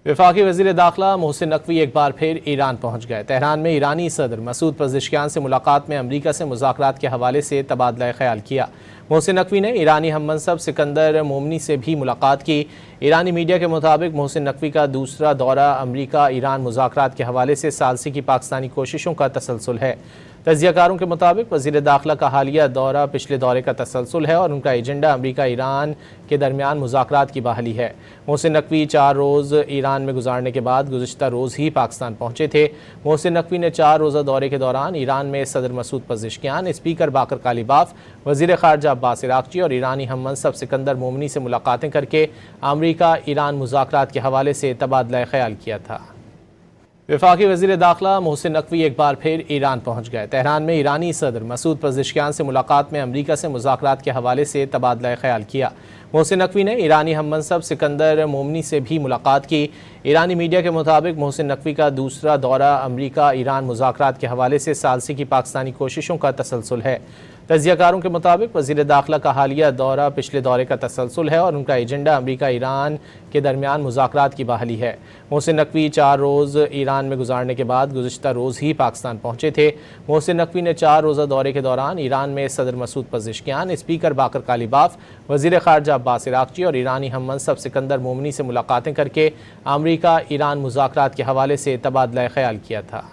वफाकी वज़ीर दाखिला मोहसिन नकवी एक बार फिर ईरान पहुँच गए। तेहरान में ईरानी सदर मसूद पज़ेश्कियान से मुलाकात में अमरीका से मुज़ाकरात के हवाले से तबादला ख्याल किया। मोहसिन नकवी ने ईरानी हममनसब सिकंदर मोमनी से भी मुलाकात की। ईरानी मीडिया के मुताबिक मोहसिन नकवी का दूसरा दौरा अमरीका ईरान मुज़ाकरात के हवाले से सालसी की पाकिस्तानी कोशिशों का तसलसल है। तजियाकारों के मुताबिक वज़ीर दाखिला का हालिया दौरा पिछले दौरे का तसलसल है और उनका एजेंडा अमरीका ईरान के दरमियान मुज़ाकरात की बहाली है। मोहसिन नकवी 4 रोज़ ईरान में गुजारने के बाद गुज़िश्ता रोज़ ही पाकिस्तान पहुँचे थे। मोहसिन नकवी ने 4 रोज़ा दौरे के दौरान ईरान में सदर मसूद पज़ेश्कियान, स्पीकर बाकर कालीबाफ, वज़ीर ख़ारजा अब्बास इराक़ची और ईरानी हममनसब सिकंदर मोमनी से मुलाकातें करके अमरीका ईरान मुज़ाकरात के हवाले से तबादला ख्याल किया था। वफाकी वज़ीर दाखिला मोहसिन नकवी एक बार फिर ईरान पहुँच गए। तेहरान में ईरानी सदर मसूद पज़ेश्कियान से मुलाकात में अमरीका से मुज़ाकरात के हवाले से तबादला ख्याल किया। मोहसिन नकवी ने ईरानी हममनसब सिकंदर मोमनी से भी मुलाकात की। ईरानी मीडिया के मुताबिक मोहसिन नकवी का दूसरा दौरा अमरीका ईरान मुज़ाकरात के हवाले से सालसी की पाकिस्तानी कोशिशों का तसलसल है। तजियाकारों के मुताबिक वज़ीर दाखिला का हालिया दौरा पिछले दौरे का तसलसल है और उनका एजेंडा अमरीका ईरान के दरमियान मुज़ाकरात की बहाली है। मोहसिन नकवी 4 रोज़ ईरान में गुजारने के बाद गुज़िश्ता रोज़ ही पाकिस्तान पहुँचे थे। मोहसिन नकवी ने 4 रोज़ा दौरे के दौरान ईरान में सदर मसूद पज़ेश्कियान, स्पीकर बाकर कालीबाफ, वज़ीर ख़ारजा अब्बास इराक़ची और ईरानी हममनसब सिकंदर मोमनी से मुलाकातें करके अमरीका ईरान मुज़ाकरात के हवाले से तबादला ख्याल किया था।